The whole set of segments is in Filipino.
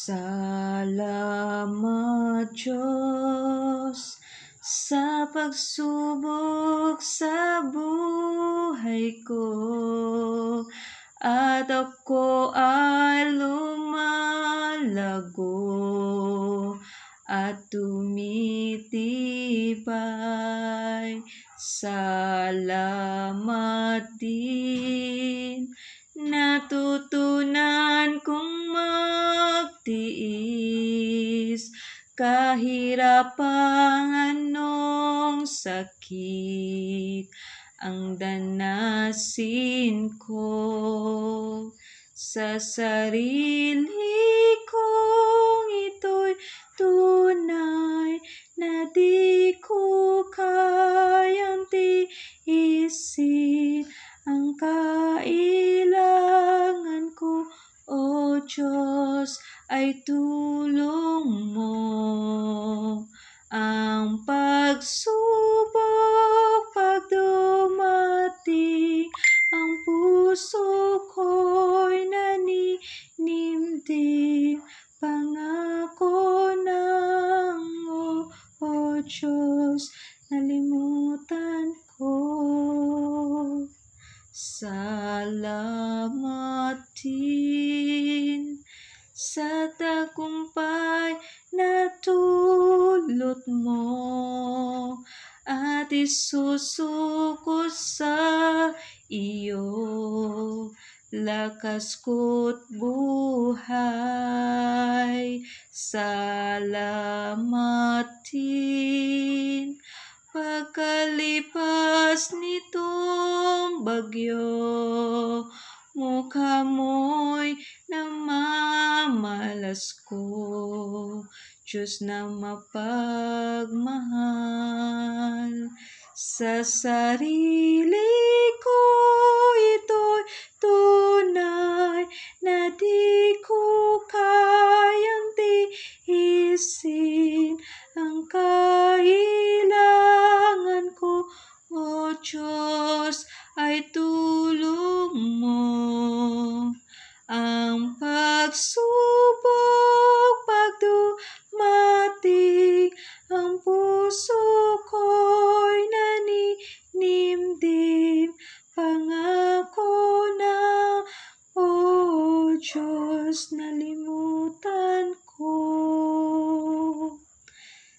Salamat Diyos sa pagsubok sa buhay ko, at ako ay lumalago at tumitibay. Salamat din, natutunan kong magtiis kahirap ang anong sakit ang danasin ko. Sa sarili kong ito'y tunay na di ko kayang tiisin ang kailangan ko, O Diyos, ay tulong mo. Ang pagsubok pag dumating, ang puso ko'y naninimdim. Pangako ng O Diyos, nalimutan ko. Salamat din sa tagumpay na dulot mo, at isusuko sa iyo lakas ko't buhay. Salamat din pagkalipas nitong bagyo, mukha mo'y namamalas ko, Diyos na mapagmahal. Sa sarili ko ito'y tunay na di ko kayang tiisin ang kailangan ko, O Diyos, ay tulong mo. Ang pagsubok pag dumating, ang puso ko'y naninimdim. Pangako na, O Diyos, nalimutan ko.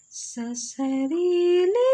Sa sarili